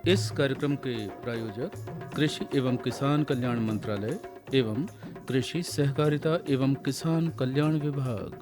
इस कार्यक्रम के प्रायोजक कृषि एवं किसान कल्याण मंत्रालय एवं कृषि सहकारिता एवं किसान कल्याण विभाग।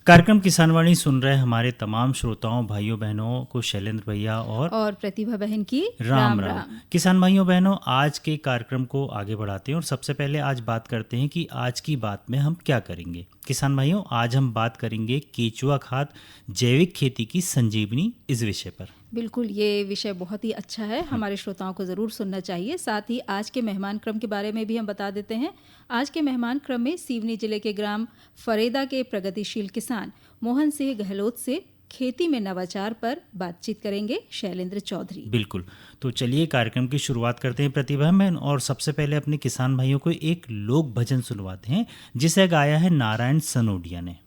कार्यक्रम किसानवाणी सुन रहे हमारे तमाम श्रोताओं भाइयों बहनों को शैलेंद्र भैया और प्रतिभा बहन की राम राम। किसान भाइयों बहनों, आज के कार्यक्रम को आगे बढ़ाते हैं और सबसे पहले आज बात करते हैं कि आज की बात में हम क्या करेंगे। किसान भाइयों, आज हम बात करेंगे केचुआ खाद जैविक खेती की संजीवनी, इस विषय पर। बिल्कुल, ये विषय बहुत ही अच्छा है, हमारे श्रोताओं को ज़रूर सुनना चाहिए। साथ ही आज के मेहमान क्रम के बारे में भी हम बता देते हैं। आज के मेहमान क्रम में सिवनी जिले के ग्राम फरेदा के प्रगतिशील किसान मोहन सिंह गहलोत से खेती में नवाचार पर बातचीत करेंगे शैलेंद्र चौधरी। बिल्कुल, तो चलिए कार्यक्रम की शुरुआत करते हैं प्रतिभा बहन, और सबसे पहले अपने किसान भाइयों को एक लोक भजन सुनवाते हैं जिसे गाया है नारायण सनोडिया ने।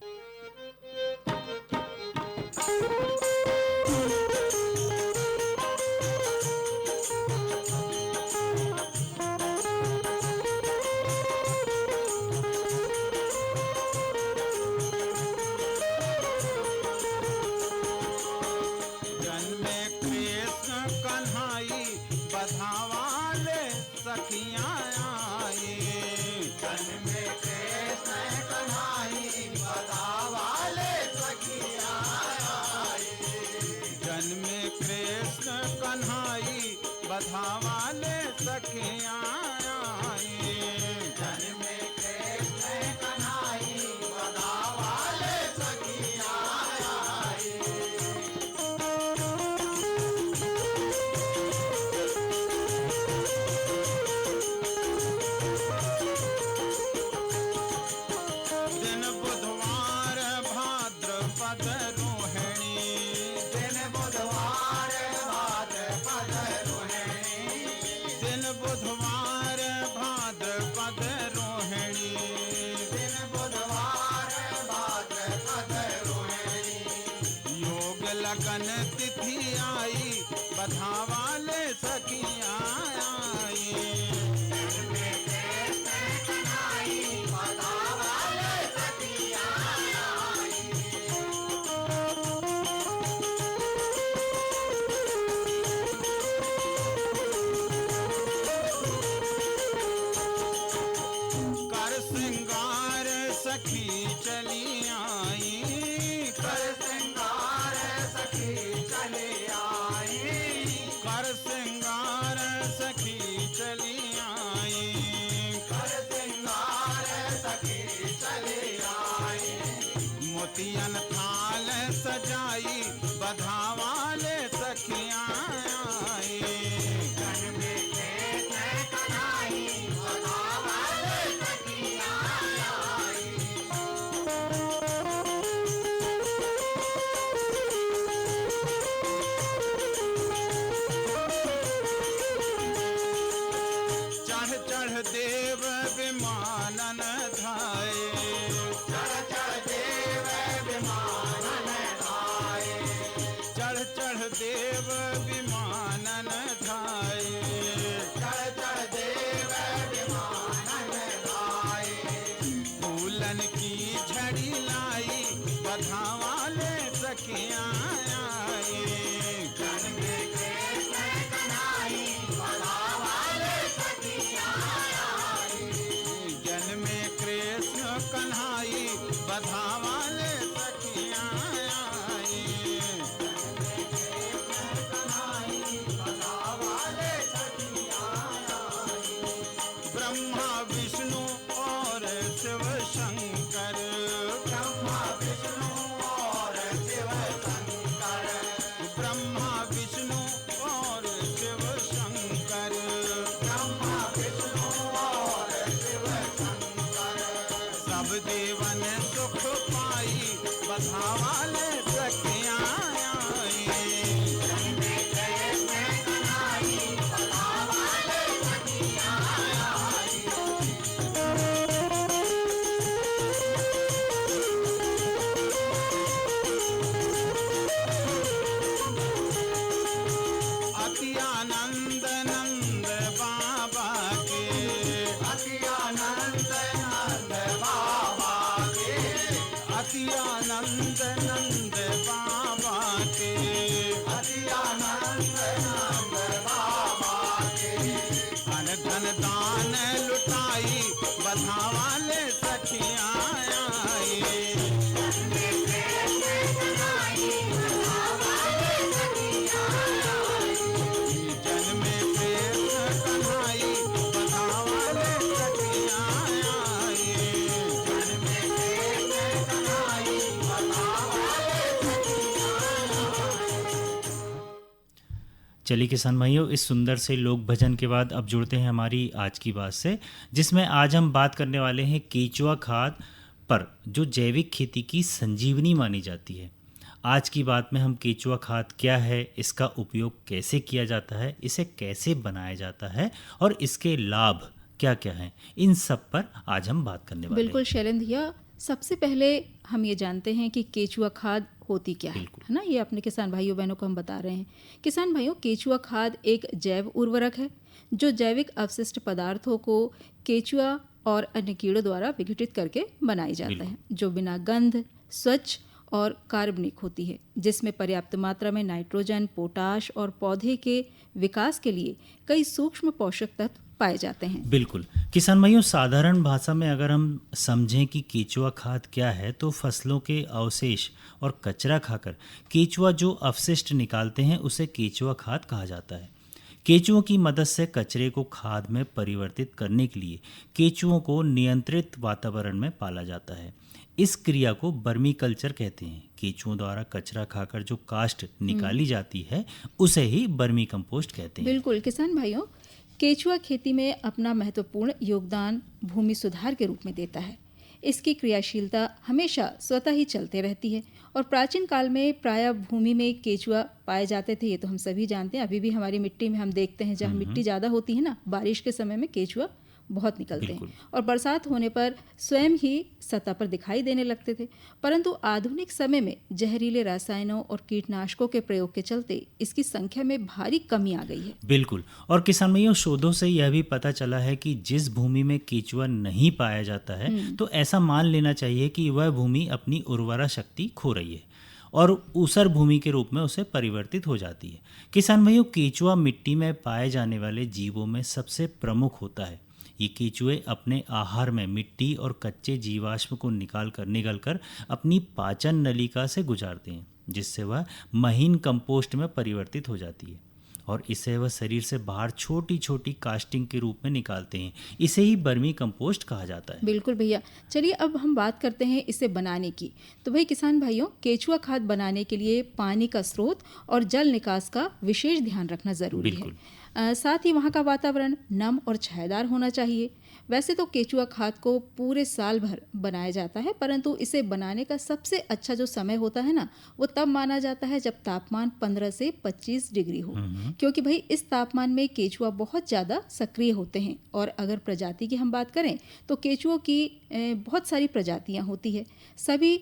सब देवन सुख धन धन दान लुटाई बधावा ले सखियाँ आई। जन में प्रेम कन्हाई बधावा ले सखियाँ आई। जन में प्रेम कन्हाई बधावा ले सखियाँ आई। चलिए किसान भाइयों, इस सुंदर से लोक भजन के बाद अब जुड़ते हैं हमारी आज की बात से, जिसमें आज हम बात करने वाले हैं केचुआ खाद पर, जो जैविक खेती की संजीवनी मानी जाती है। आज की बात में हम केचुआ खाद क्या है, इसका उपयोग कैसे किया जाता है, इसे कैसे बनाया जाता है और इसके लाभ क्या क्या हैं, इन सब पर आज हम बात करने वाले हैं। बिल्कुल शैलेंद्र भैया, सबसे पहले हम ये जानते हैं कि केचुआ खाद होती क्या है ना। ये अपने किसान भाइयों बहनों को हम बता रहे हैं। किसान भाइयों, केचुआ खाद एक जैव उर्वरक है जो जैविक अवशिष्ट पदार्थों को केचुआ और अन्य कीड़ों द्वारा विघटित करके बनाई जाता है, जो बिना गंध, स्वच्छ और कार्बनिक होती है, जिसमें पर्याप्त मात्रा में नाइट्रोजन, पोटाश और पौधे के विकास के लिए कई सूक्ष्म पोषक तत्व पाए जाते हैं। बिल्कुल किसान भाइयों, साधारण भाषा में अगर हम समझें कि केचुआ खाद क्या है, तो फसलों के अवशेष और कचरा खाकर केचुआ जो अपशिष्ट निकालते हैं उसे केचुआ खाद कहा जाता है। केचुओं की मदद से कचरे को खाद में परिवर्तित करने के लिए केचुओं को नियंत्रित वातावरण में पाला जाता है। इस क्रिया को वर्मी कल्चर कहते हैं। केचुओं द्वारा कचरा खाकर जो कास्ट निकाली जाती है उसे ही वर्मी कंपोस्ट कहते हैं। बिल्कुल किसान भाइयों, केचुआ खेती में अपना महत्वपूर्ण योगदान भूमि सुधार के रूप में देता है। इसकी क्रियाशीलता हमेशा स्वतः ही चलते रहती है और प्राचीन काल में प्रायः भूमि में केचुआ पाए जाते थे, ये तो हम सभी जानते हैं। अभी भी हमारी मिट्टी में हम देखते हैं, जहाँ मिट्टी ज़्यादा होती है ना, बारिश के समय में केचुआ बहुत निकलते हैं और बरसात होने पर स्वयं ही सतह पर दिखाई देने लगते थे। परंतु आधुनिक समय में जहरीले रसायनों और कीटनाशकों के प्रयोग के चलते इसकी संख्या में भारी कमी आ गई है। बिल्कुल, और किसान भाइयों, शोधों से यह भी पता चला है कि जिस भूमि में केचुआ नहीं पाया जाता है तो ऐसा मान लेना चाहिए कि वह भूमि अपनी उर्वरा शक्ति खो रही है और ऊसर भूमि के रूप में उसे परिवर्तित हो जाती है। किसान भाइयों, केचुआ मिट्टी में पाए जाने वाले जीवों में सबसे प्रमुख होता है। ये केचुए अपने आहार में मिट्टी और कच्चे जीवाश्म को निकाल कर अपनी पाचन नलिका से गुजारते हैं, जिससे वह महीन कंपोस्ट में परिवर्तित हो जाती है और इसे वह शरीर से बाहर छोटी छोटी कास्टिंग के रूप में निकालते हैं। इसे ही वर्मी कंपोस्ट कहा जाता है। बिल्कुल भैया, चलिए अब हम बात करते हैं इसे बनाने की। तो भाई किसान भाइयों, केचुआ खाद बनाने के लिए पानी का स्रोत और जल निकास का विशेष ध्यान रखना ज़रूरी है। साथ ही वहाँ का वातावरण नम और छायादार होना चाहिए। वैसे तो केचुआ खाद को पूरे साल भर बनाया जाता है, परंतु इसे बनाने का सबसे अच्छा जो समय होता है ना, वो तब माना जाता है जब तापमान 15 से 25 डिग्री हो, क्योंकि भाई इस तापमान में केचुआ बहुत ज़्यादा सक्रिय होते हैं। और अगर प्रजाति की हम बात करें तो केचुओं की बहुत सारी प्रजातियाँ होती है, सभी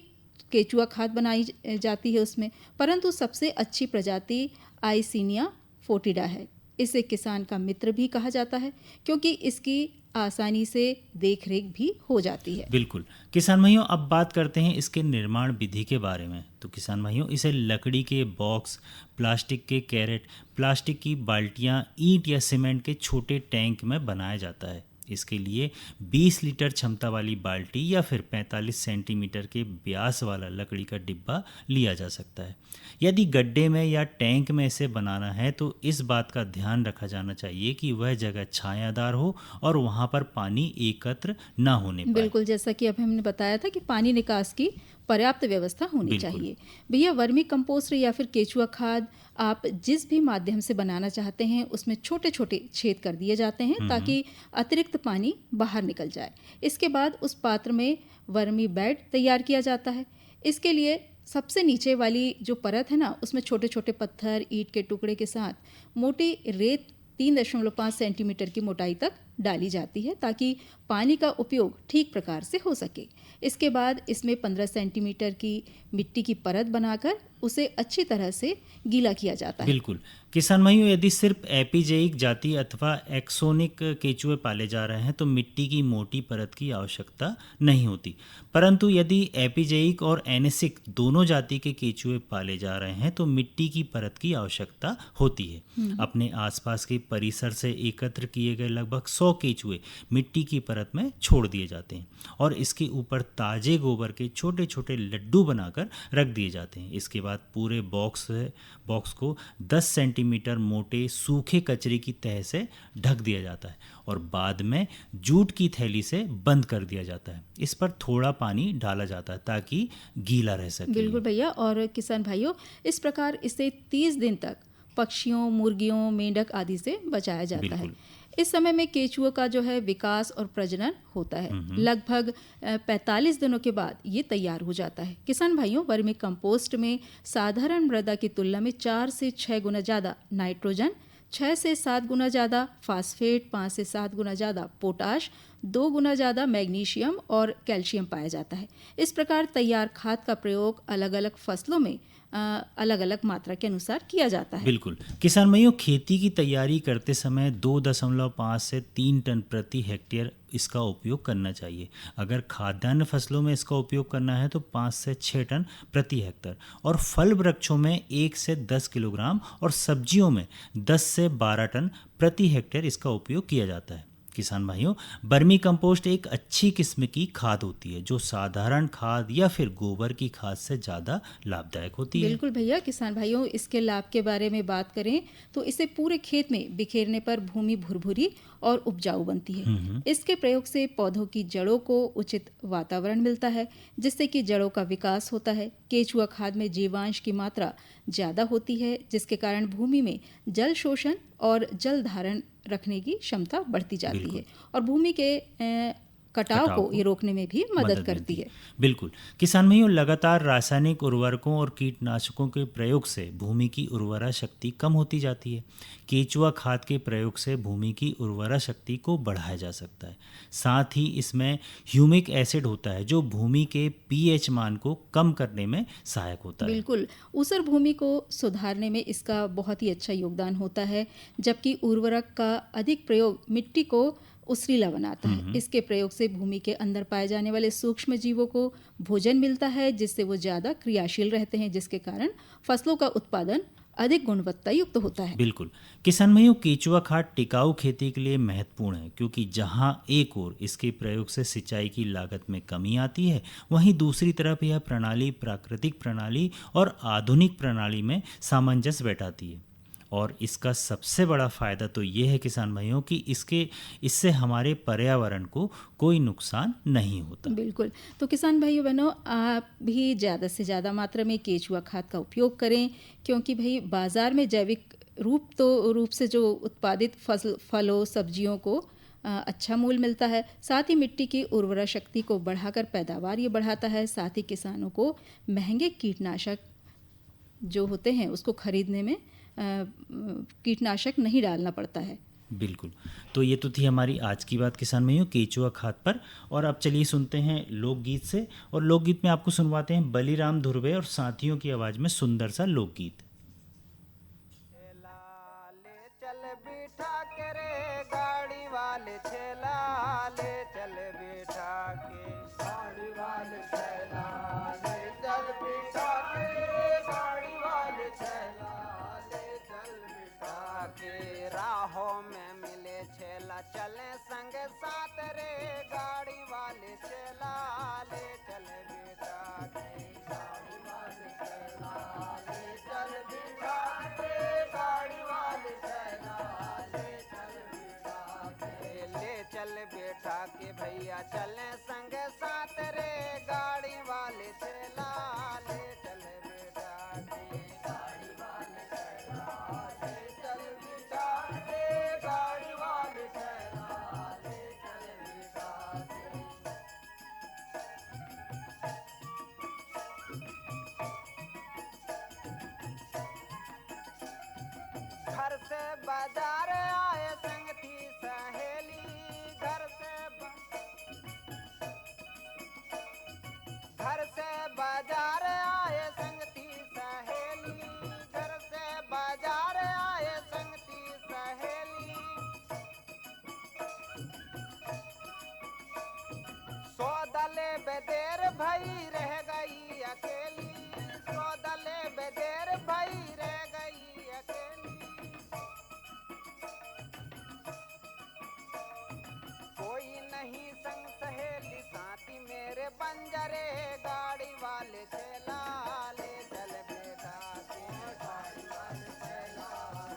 केचुआ खाद बनाई जाती है उसमें, परंतु सबसे अच्छी प्रजाति आइसिनिया फोर्टिडा है। इसे किसान का मित्र भी कहा जाता है क्योंकि इसकी आसानी से देखरेख भी हो जाती है। बिल्कुल किसान भाइयों, अब बात करते हैं इसके निर्माण विधि के बारे में। तो किसान भाइयों, इसे लकड़ी के बॉक्स, प्लास्टिक के कैरेट, प्लास्टिक की बाल्टियां, ईंट या सीमेंट के छोटे टैंक में बनाया जाता है। इसके लिए 20 लीटर क्षमता वाली बाल्टी या फिर 45 सेंटीमीटर के व्यास वाला लकड़ी का डिब्बा लिया जा सकता है। यदि गड्ढे में या टैंक में इसे बनाना है तो इस बात का ध्यान रखा जाना चाहिए कि वह जगह छायादार हो और वहाँ पर पानी एकत्र न होने पाए। बिल्कुल, जैसा कि अभी हमने बताया था कि पानी निकास की पर्याप्त व्यवस्था होनी चाहिए। भैया, वर्मी कंपोस्ट या फिर केचुआ खाद आप जिस भी माध्यम से बनाना चाहते हैं उसमें छोटे छोटे छेद कर दिए जाते हैं ताकि अतिरिक्त पानी बाहर निकल जाए। इसके बाद उस पात्र में वर्मी बेड तैयार किया जाता है। इसके लिए सबसे नीचे वाली जो परत है ना, उसमें छोटे छोटे पत्थर, ईंट के टुकड़े के साथ मोटी रेत 3.5 सेंटीमीटर की मोटाई तक डाली जाती है ताकि पानी का उपयोग ठीक प्रकार से हो सके। इसके बाद इसमें 15 सेंटीमीटर की मिट्टी की परत बनाकर उसे अच्छी तरह से गीला किया जाता है। बिल्कुल। किसान भाइयों, यदि सिर्फ एपिजेइक जाति अथवा एक्सोनिक केचुए पाले जा रहे हैं तो मिट्टी की मोटी परत की आवश्यकता नहीं होती, परंतु यदि एपिजेइक और एनेसिक दोनों जाति के केचुए पाले जा रहे हैं तो मिट्टी की परत की आवश्यकता होती है। अपने आसपास के परिसर से एकत्र किए गए लगभग 100 केचुए मिट्टी की परत में छोड़ दिए जाते हैं और इसके ऊपर ताजे गोबर के छोटे छोटे लड्डू बनाकर रख दिए जाते हैं। इसके बाद पूरे बॉक्स को 10 सेंटीमीटर मोटे सूखे कचरे की तह से ढक दिया जाता है और बाद में जूट की थैली से बंद कर दिया जाता है। इस पर थोड़ा पानी डाला जाता है ताकि गीला रह सके। बिल्कुल भैया। और किसान भाइयों, इस प्रकार इसे 30 दिन तक पक्षियों, मुर्गियों, मेंढक आदि से बचाया जाता है। इस समय में केचुओं का जो है विकास और प्रजनन होता है। लगभग 45 दिनों के बाद ये तैयार हो जाता है। किसान भाइयों, वर्मी कंपोस्ट में साधारण मृदा की तुलना में 4 से 6 गुना ज़्यादा नाइट्रोजन, 6 से 7 गुना ज़्यादा फास्फेट, 5 से 7 गुना ज़्यादा पोटाश, 2 गुना ज़्यादा मैग्नीशियम और कैल्शियम पाया जाता है। इस प्रकार तैयार खाद का प्रयोग अलग अलग फसलों में अलग अलग मात्रा के अनुसार किया जाता है। बिल्कुल। किसान भाइयों, खेती की तैयारी करते समय 2.5 से 3 टन प्रति हेक्टेयर इसका उपयोग करना चाहिए। अगर खाद्यान्न फसलों में इसका उपयोग करना है तो 5 से 6 टन प्रति हेक्टेयर और फल वृक्षों में 1 से 10 किलोग्राम और सब्जियों में 10 से 12 टन प्रति हेक्टेयर इसका उपयोग किया जाता है। किसान भाइयों, वर्मी कंपोस्ट एक अच्छी किस्म की खाद होती है जो साधारण खाद या फिर गोबर की खाद से ज़्यादा लाभदायक होती है। बिल्कुल भैया। किसान भाइयों, इसके लाभ के बारे में बात करें तो इसे पूरे खेत में बिखेरने पर भूमि भुरभुरी और उपजाऊ बनती है। इसके प्रयोग से पौधों की जड़ों को उचित वातावरण मिलता है जिससे कि जड़ों का विकास होता है। केचुआ खाद में जीवांश की मात्रा ज़्यादा होती है जिसके कारण भूमि में जल शोषण और जल धारण रखने की क्षमता बढ़ती जाती है और भूमि के कटाव को ये रोकने में भी मदद करती है। बिल्कुल। किसान भाइयों, लगातार रासायनिक उर्वरकों और कीटनाशकों के प्रयोग से भूमि की उर्वरा शक्ति कम होती जाती है। केचुआ खाद के प्रयोग से भूमि की उर्वरा शक्ति को बढ़ाया जा सकता है। साथ ही इसमें ह्यूमिक एसिड होता है जो भूमि के पीएच मान को कम करने में सहायक होता है। बिल्कुल। ऊसर भूमि को सुधारने में इसका बहुत ही अच्छा योगदान होता है, जबकि उर्वरक का अधिक प्रयोग मिट्टी को उसरीला बनाता है। इसके प्रयोग से भूमि के अंदर पाए जाने वाले सूक्ष्म जीवों को भोजन मिलता है जिससे वो ज़्यादा क्रियाशील रहते हैं जिसके कारण फसलों का उत्पादन अधिक गुणवत्ता युक्त होता है। बिल्कुल। किसान भाइयों, केचुआ खाद टिकाऊ खेती के लिए महत्वपूर्ण है क्योंकि जहां एक ओर इसके प्रयोग से सिंचाई की लागत में कमी आती है, वहीं दूसरी तरफ यह प्रणाली प्राकृतिक प्रणाली और आधुनिक प्रणाली में सामंजस्य बैठाती है। और इसका सबसे बड़ा फ़ायदा तो ये है किसान भाइयों कि इससे हमारे पर्यावरण को कोई नुकसान नहीं होता। बिल्कुल। तो किसान भाइयों बहनों, आप भी ज़्यादा से ज़्यादा मात्रा में केचुआ खाद का उपयोग करें क्योंकि भाई बाज़ार में जैविक रूप से जो उत्पादित फलों सब्जियों को अच्छा मूल्य मिलता है। साथ ही मिट्टी की उर्वरा शक्ति को बढ़ाकर पैदावार ये बढ़ाता है। साथ ही किसानों को महंगे कीटनाशक जो होते हैं उसको खरीदने में कीटनाशक नहीं डालना पड़ता है। बिल्कुल। तो ये तो थी हमारी आज की बात किसान भाइयों केचुआ खाद पर। और अब चलिए सुनते हैं लोकगीत से, और लोकगीत में आपको सुनवाते हैं बलिराम धुर्वे और साथियों की आवाज़ में सुंदर सा लोकगीत। ले चल बिठा के रे गाड़ी वाले छेला, ले चल बिठा के गाड़ी वाले छेला, ले चल बिठा के गाड़ी वाले छेला, ले चल बिठा के राहों में मिले छेला, चले संग साथ रे गाड़ी वाले छेला, ले चल बिठा के गाड़ी वाले छेला, ले चल बिठा के गाड़ी वाले छेला, ले चल बिठा के, ले चल बिठा के भैया चले संग साथ रे गाड़ी वाले छेला, ले चल बिठा के गाड़ी वाले छेला, ले चल बिठा के गाड़ी वाले छेला, ले चल बिठा के। घर से बाजार आए संग थी सहेली, बेदेर भई रह गई अकेली, सौदले बेदेर भई रह गई अकेली। कोई नहीं संग सहेली साथी मेरे बंजरे, गाड़ी वाले चला ले चल बेटा के, गाड़ी वाले चला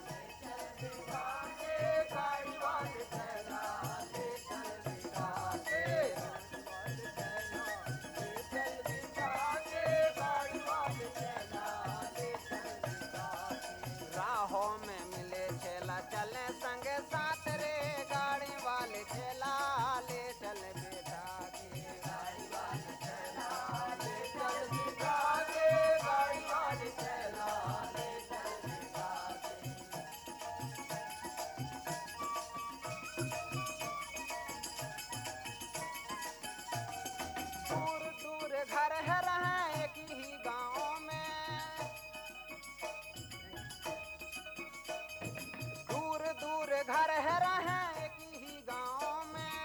ले चल बेटा के, गाड़ी वाले चला ले चल बेटा के, गाड़ी वाले चला ले चल बेटा के। राहों में मिले चला चले संगे साथ रे, गाड़ी वाले चला ले चल बेटा के, गाड़ी वाले चला ले चल बेटा के, गाड़ी वाले चला ले चल बेटा के। दूर दूर घर है रहे एक ही गाँव में, दूर दूर घर है रहे एक ही गाँव में।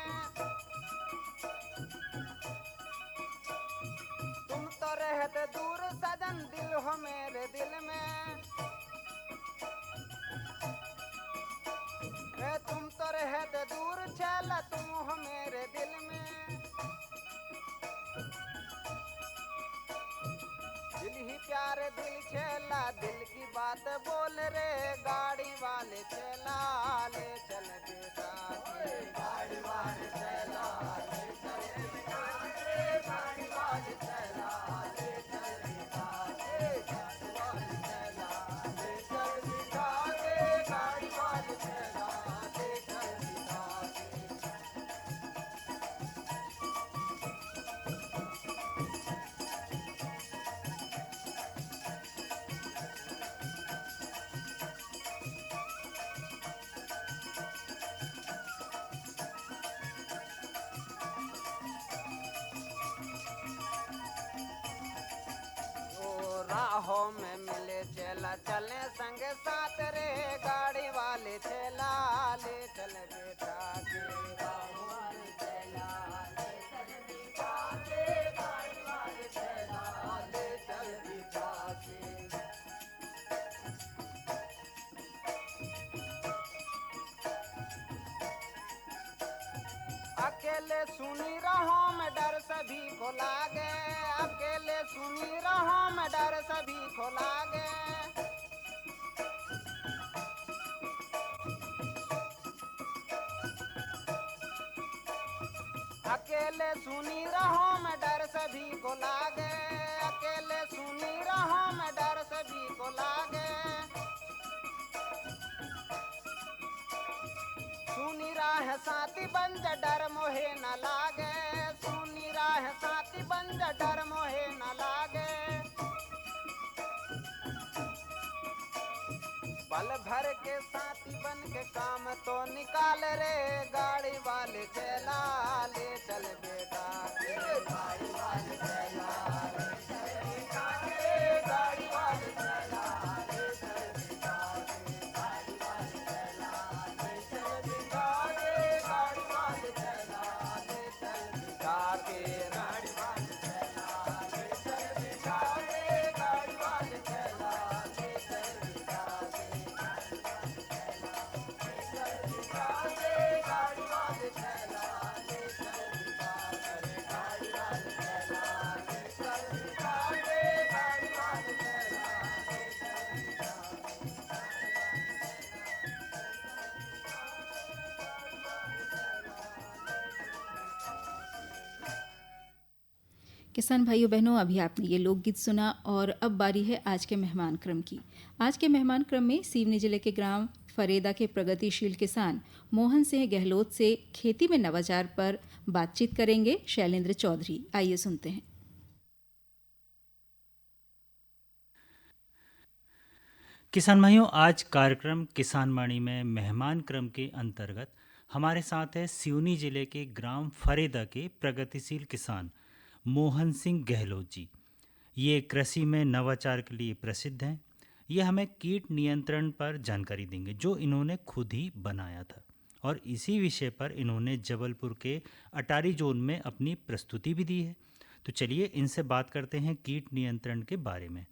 तुम तो रहते दूर सजन, दिल हो मेरे दिल में। तुम तो रहते दूर चला, तुम हो मेरे दिल में। दिल ही प्यारे दिल चला, दिल की बात बोल रे, गाड़ी वाले चला ले चल बेटा के, गाड़ी वाले चला ले चल बेटा के, गाड़ी वाले चला ले चल बेटा के, गाड़ी वाले चला ले चल बेटा के, गाड़ी वाले चला ले चल बेटा के। राहों में मिले चला चले संगे साथ रे, गाड़ी वाले चला ले चल बेटा के, गाड़ी वाले चला ले चल बेटा के, गाड़ी वाले चला ले चल बेटा के। अकेले सुनी राहों में डर सभी को लागे, अकेले सुनी राहों में डर सभी को लागे। अकेले सुनी राहों में डर सभी को लागे, अकेले सुनी राहों में डर सभी को लागे। सुनी राह साथी बन जा डर मोहे न लागे, सुनी राह साथी बन जा डर मोहे न लागे। पल भर के साथी बन के काम तो निकाल रे, गाड़ी वाले चला ले चल बेटा के, गाड़ी वाले चला ले चल बेटा के, गाड़ी वाले चला ले चल बेटा के, गाड़ी वाले चला ले चल बेटा के, गाड़ी वाले चला ले चल बेटा के, गाड़ी वाले चला ले चल बेटा के, गाड़ी वाले चला ले चल बेटा के, गाड़ी वाले चला ले चल बेटा के, गाड़ी वाले चला ले चल बेटा के, गाड़ी वाले चला ले चल बेटा। किसान भाइयों बहनों, अभी आपने ये लोकगीत सुना और अब बारी है आज के मेहमान क्रम की। आज के मेहमान क्रम में सिवनी जिले के ग्राम फरेदा के प्रगतिशील किसान मोहन सिंह गहलोत से खेती में नवाचार पर बातचीत करेंगे शैलेंद्र चौधरी। आइए सुनते हैं। किसान भाइयों, आज कार्यक्रम किसान वाणी में मेहमान क्रम के अंतर्गत हमारे साथ है सिवनी जिले के ग्राम फरेदा के प्रगतिशील किसान मोहन सिंह गहलोत जी। ये कृषि में नवाचार के लिए प्रसिद्ध हैं। ये हमें कीट नियंत्रण पर जानकारी देंगे जो इन्होंने खुद ही बनाया था, और इसी विषय पर इन्होंने जबलपुर के अटारी जोन में अपनी प्रस्तुति भी दी है। तो चलिए इनसे बात करते हैं कीट नियंत्रण के बारे में।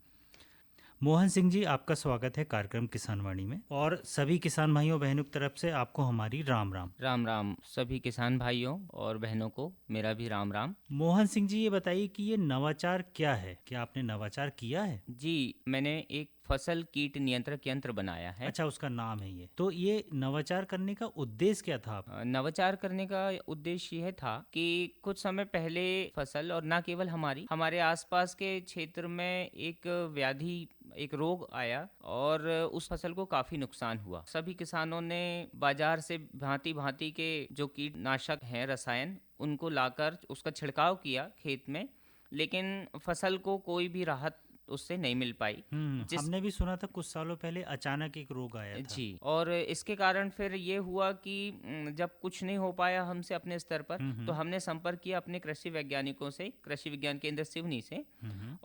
मोहन सिंह जी, आपका स्वागत है कार्यक्रम किसान वाणी में, और सभी किसान भाइयों बहनों की तरफ से आपको हमारी राम राम। राम राम सभी किसान भाइयों और बहनों को मेरा भी राम राम। मोहन सिंह जी, ये बताइए कि ये नवाचार क्या है, क्या आपने नवाचार किया है? जी, मैंने एक फसल कीट नियंत्रक यंत्र बनाया है। अच्छा, उसका नाम है ये। तो ये नवाचार करने का उद्देश्य क्या था? नवाचार करने का उद्देश्य यह था कि कुछ समय पहले फसल और न केवल हमारे आसपास के क्षेत्र में एक व्याधि, एक रोग आया और उस फसल को काफी नुकसान हुआ। सभी किसानों ने बाजार से भांति भांति के जो कीटनाशक हैं, रसायन, उनको लाकर उसका छिड़काव किया खेत में, लेकिन फसल को कोई भी राहत उससे नहीं मिल पाई। हमने भी सुना था कुछ सालों पहले अचानक एक रोग आया था। जी, और इसके कारण फिर ये हुआ कि जब कुछ नहीं हो पाया हमसे अपने स्तर पर, तो हमने संपर्क किया अपने कृषि वैज्ञानिकों से, कृषि विज्ञान केंद्र सिवनी से।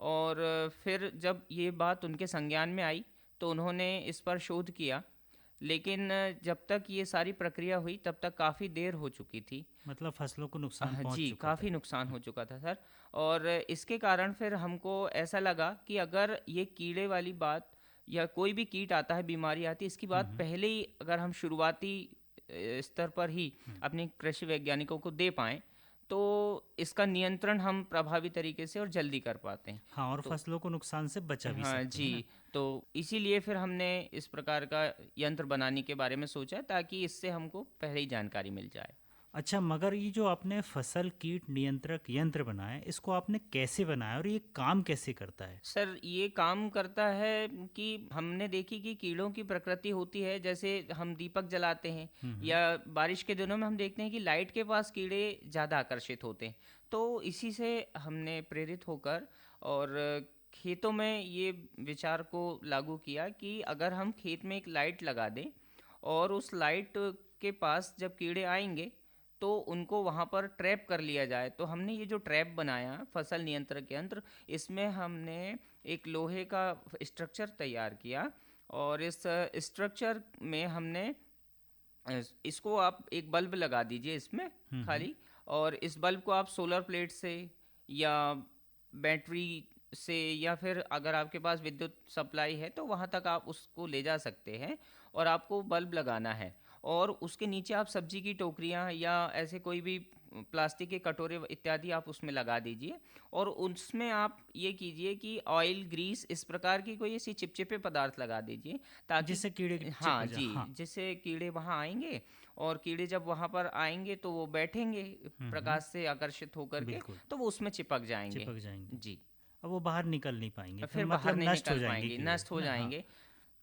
और फिर जब ये बात उनके संज्ञान में आई तो उन्होंने इस पर शोध किया, लेकिन जब तक ये सारी प्रक्रिया हुई तब तक काफ़ी देर हो चुकी थी। मतलब फसलों को नुकसान पहुंच जी, चुका काफ़ी नुकसान हो चुका था सर। और इसके कारण फिर हमको ऐसा लगा कि अगर ये कीड़े वाली बात या कोई भी कीट आता है, बीमारी आती है, इसकी बात पहले ही अगर हम शुरुआती स्तर पर ही अपने कृषि वैज्ञानिकों को दे पाएं तो इसका नियंत्रण हम प्रभावी तरीके से और जल्दी कर पाते हैं। हाँ, और फसलों को नुकसान से बचा भी हाँ सकते हैं जी, ना? तो इसीलिए फिर हमने इस प्रकार का यंत्र बनाने के बारे में सोचा ताकि इससे हमको पहले ही जानकारी मिल जाए। अच्छा, मगर ये जो आपने फसल कीट नियंत्रक यंत्र बनाया, इसको आपने कैसे बनाया और ये काम कैसे करता है? सर, ये काम करता है कि हमने देखी कि कीड़ों की प्रकृति होती है, जैसे हम दीपक जलाते हैं या बारिश के दिनों में हम देखते हैं कि लाइट के पास कीड़े ज़्यादा आकर्षित होते हैं। तो इसी से हमने प्रेरित होकर और खेतों में ये विचार को लागू किया कि अगर हम खेत में एक लाइट लगा दें और उस लाइट के पास जब कीड़े आएंगे तो उनको वहाँ पर ट्रैप कर लिया जाए। तो हमने ये जो ट्रैप बनाया फसल नियंत्रक यंत्र, इसमें हमने एक लोहे का स्ट्रक्चर तैयार किया और इस स्ट्रक्चर में हमने इसको, आप एक बल्ब लगा दीजिए इसमें खाली, और इस बल्ब को आप सोलर प्लेट से या बैटरी से या फिर अगर आपके पास विद्युत सप्लाई है तो वहाँ तक आप उसको ले जा सकते हैं और आपको बल्ब लगाना है। और उसके नीचे आप सब्जी की टोकरियाँ या ऐसे कोई भी प्लास्टिक के कटोरे इत्यादि आप उसमें लगा दीजिए और उसमें आप ये कीजिए कि ऑयल, ग्रीस, इस प्रकार की कोई ऐसी चिपचिपे पदार्थ लगा दीजिए ताकि जिससे कीड़े हाँ जी, जिससे कीड़े वहाँ आएंगे और कीड़े जब वहाँ पर आएंगे तो वो बैठेंगे प्रकाश से आकर्षित होकर के, तो वो उसमें चिपक जाएंगे जी। अब वो बाहर निकल नहीं पाएंगे, फिर मतलब बाहर नहीं नष्ट हो निकल जाएंगे पाएंगे, कीड़े। नष्ट हो जाएंगे।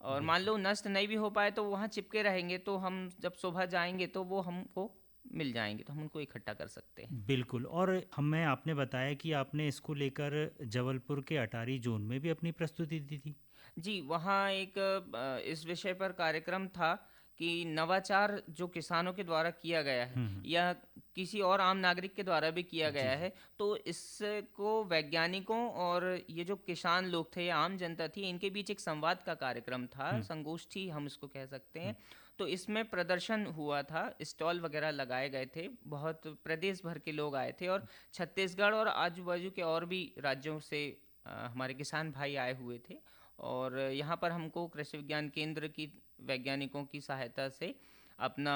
और मान लो नष्ट नहीं भी हो पाए तो वहाँ चिपके रहेंगे, तो हम जब सुबह जाएंगे तो वो हमको मिल जाएंगे, तो हम उनको इकट्ठा कर सकते हैं। बिल्कुल। और हमें आपने बताया कि आपने इसको लेकर जबलपुर के अटारी जोन में भी अपनी प्रस्तुति दी थी। जी, वहाँ एक इस विषय पर कार्यक्रम था कि नवाचार जो किसानों के द्वारा किया गया है या किसी और आम नागरिक के द्वारा भी किया गया है, तो इसको वैज्ञानिकों और ये जो किसान लोग थे, आम जनता थी, इनके बीच एक संवाद का कार्यक्रम था, संगोष्ठी हम इसको कह सकते हैं। तो इसमें प्रदर्शन हुआ था, स्टॉल वगैरह लगाए गए थे, बहुत प्रदेश भर के लोग आए थे और छत्तीसगढ़ और आजू बाजू के और भी राज्यों से हमारे किसान भाई आए हुए थे। और यहाँ पर हमको कृषि विज्ञान केंद्र की वैज्ञानिकों की सहायता से अपना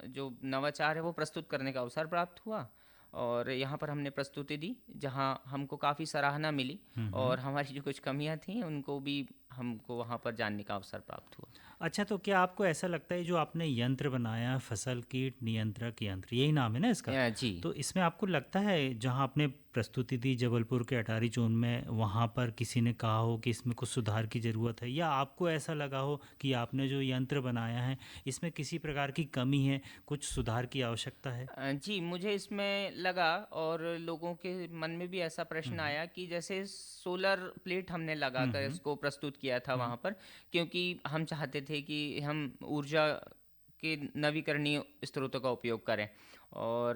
जो नवाचार है वो प्रस्तुत करने का अवसर प्राप्त हुआ और यहाँ पर हमने प्रस्तुति दी, जहाँ हमको काफ़ी सराहना मिली और हमारी जो कुछ कमियाँ थी उनको भी हमको वहाँ पर जानने का अवसर प्राप्त हुआ। अच्छा, तो क्या आपको ऐसा लगता है जो आपने यंत्र बनाया, फसल कीट नियंत्रक यंत्र, यही नाम है ना इसका? जी। तो इसमें आपको लगता है जहाँ आपने प्रस्तुति दी जबलपुर के अटारी जोन में, वहाँ पर किसी ने कहा हो कि इसमें कुछ सुधार की ज़रूरत है, या आपको ऐसा लगा हो कि आपने जो यंत्र बनाया है इसमें किसी प्रकार की कमी है, कुछ सुधार की आवश्यकता है? जी, मुझे इसमें लगा और लोगों के मन में भी ऐसा प्रश्न आया कि जैसे सोलर प्लेट हमने लगाकर इसको प्रस्तुत किया था वहाँ पर, क्योंकि हम चाहते थे कि हम ऊर्जा के नवीकरणीय स्रोतों का उपयोग करें। और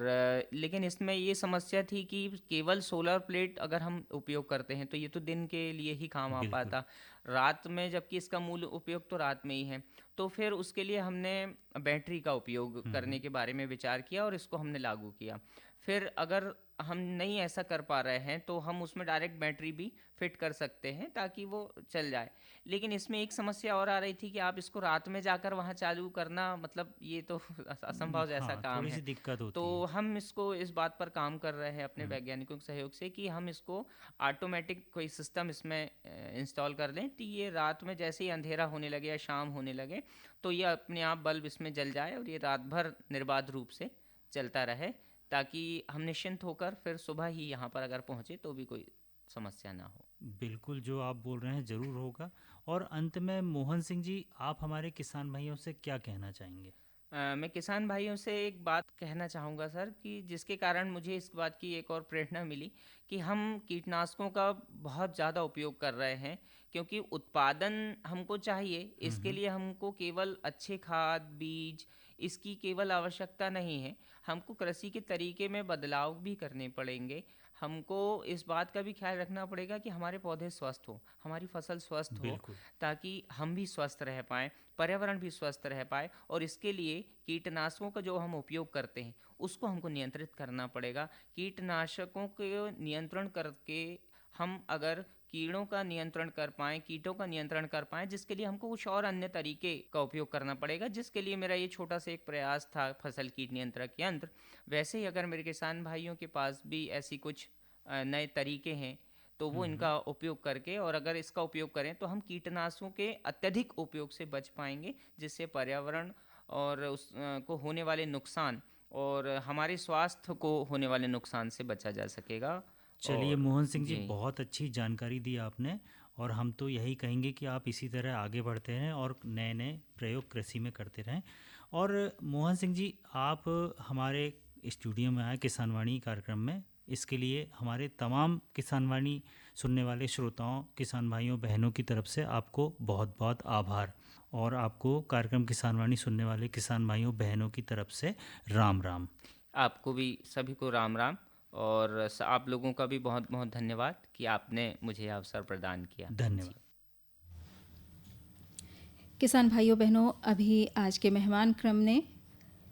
लेकिन इसमें ये समस्या थी कि केवल सोलर प्लेट अगर हम उपयोग करते हैं तो ये तो दिन के लिए ही काम आ पाता, रात में, जबकि इसका मूल उपयोग तो रात में ही है। तो फिर उसके लिए हमने बैटरी का उपयोग करने के बारे में विचार किया और इसको हमने लागू किया। फिर अगर हम नहीं ऐसा कर पा रहे हैं तो हम उसमें डायरेक्ट बैटरी भी फिट कर सकते हैं ताकि वो चल जाए। लेकिन इसमें एक समस्या और आ रही थी कि आप इसको रात में जाकर वहाँ चालू करना, मतलब ये तो असंभव जैसा काम थोड़ी है। सी दिक्कत होती तो है। हम इसको इस बात पर काम कर रहे हैं अपने वैज्ञानिकों के सहयोग से कि हम इसको ऑटोमेटिक कोई सिस्टम इसमें इंस्टॉल कर लें कि ये रात में जैसे ही अंधेरा होने लगे या शाम होने लगे तो ये अपने आप बल्ब इसमें जल जाए और ये रात भर निर्बाध रूप से चलता रहे, ताकि हम निश्चिंत होकर फिर सुबह ही यहाँ पर अगर पहुँचे तो भी कोई समस्या ना हो। बिल्कुल, जो आप बोल रहे हैं ज़रूर होगा। और अंत में मोहन सिंह जी, आप हमारे किसान भाइयों से क्या कहना चाहेंगे? मैं किसान भाइयों से एक बात कहना चाहूँगा सर, कि जिसके कारण मुझे इस बात की एक और प्रेरणा मिली कि हम कीटनाशकों का बहुत ज़्यादा उपयोग कर रहे हैं, क्योंकि उत्पादन हमको चाहिए। इसके लिए हमको केवल अच्छे खाद, बीज, इसकी केवल आवश्यकता नहीं है, हमको कृषि के तरीके में बदलाव भी करने पड़ेंगे। हमको इस बात का भी ख्याल रखना पड़ेगा कि हमारे पौधे स्वस्थ हो, हमारी फसल स्वस्थ हो, बिल्कुल। ताकि हम भी स्वस्थ रह पाएँ, पर्यावरण भी स्वस्थ रह पाए। और इसके लिए कीटनाशकों का जो हम उपयोग करते हैं उसको हमको नियंत्रित करना पड़ेगा। कीटनाशकों के नियंत्रण करके हम अगर कीड़ों का नियंत्रण कर पाएँ, कीटों का नियंत्रण कर पाएँ, जिसके लिए हमको कुछ और अन्य तरीके का उपयोग करना पड़ेगा, जिसके लिए मेरा ये छोटा सा एक प्रयास था फसल कीट नियंत्रक यंत्र। वैसे ही अगर मेरे किसान भाइयों के पास भी ऐसी कुछ नए तरीके हैं तो वो इनका उपयोग करके, और अगर इसका उपयोग करें तो हम कीटनाशकों के अत्यधिक उपयोग से बच पाएंगे, जिससे पर्यावरण और उस को होने वाले नुकसान और हमारे स्वास्थ्य को होने वाले नुकसान से बचा जा सकेगा। चलिए और मोहन सिंह जी, जी। बहुत अच्छी जानकारी दी आपने, और हम तो यही कहेंगे कि आप इसी तरह आगे बढ़ते रहें और नए नए प्रयोग कृषि में करते रहें। और मोहन सिंह जी, आप हमारे स्टूडियो में आए किसानवाणी कार्यक्रम में, इसके लिए हमारे तमाम किसानवाणी सुनने वाले श्रोताओं, किसान भाइयों बहनों की तरफ से आपको बहुत बहुत आभार। और आपको कार्यक्रम किसानवाणी सुनने वाले किसान भाइयों बहनों की तरफ से राम राम। आपको भी सभी को राम राम, और आप लोगों का भी बहुत बहुत धन्यवाद कि आपने मुझे अवसर प्रदान किया। धन्यवाद। किसान भाइयों बहनों, अभी आज के मेहमान क्रम ने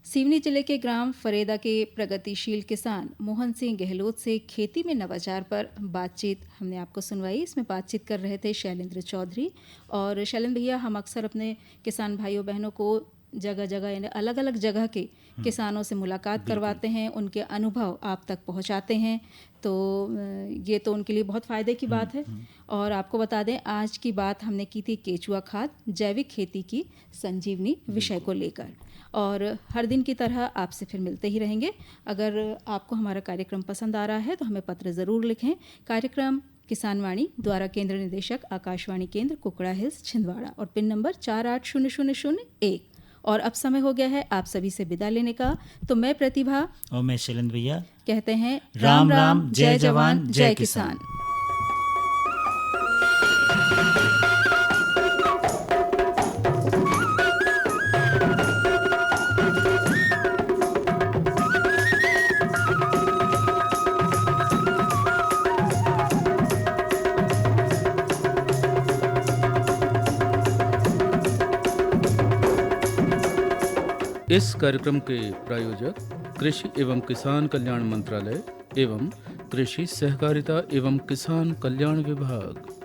सिवनी जिले के ग्राम फरेदा के प्रगतिशील किसान मोहन सिंह गहलोत से खेती में नवाचार पर बातचीत हमने आपको सुनवाई। इसमें बातचीत कर रहे थे शैलेंद्र चौधरी। और शैलेंद्र भैया, हम अक्सर अपने किसान भाइयों बहनों को जगह जगह यानी अलग अलग जगह के किसानों से मुलाकात करवाते हैं, उनके अनुभव आप तक पहुंचाते हैं, तो ये तो उनके लिए बहुत फ़ायदे की बात है। और आपको बता दें, आज की बात हमने की थी केचुआ खाद जैविक खेती की संजीवनी विषय को लेकर। और हर दिन की तरह आपसे फिर मिलते ही रहेंगे। अगर आपको हमारा कार्यक्रम पसंद आ रहा है तो हमें पत्र ज़रूर लिखें। कार्यक्रम किसानवाणी द्वारा केंद्र निदेशक आकाशवाणी केंद्र कुकड़ा हिल्स छिंदवाड़ा, और पिन नंबर 480001। और अब समय हो गया है आप सभी से विदा लेने का। तो मैं प्रतिभा और मैं शैलेंद्र भैया कहते हैं राम राम, जय जवान, जय किसान। इस कार्यक्रम के प्रायोजक कृषि एवं किसान कल्याण मंत्रालय एवं कृषि सहकारिता एवं किसान कल्याण विभाग।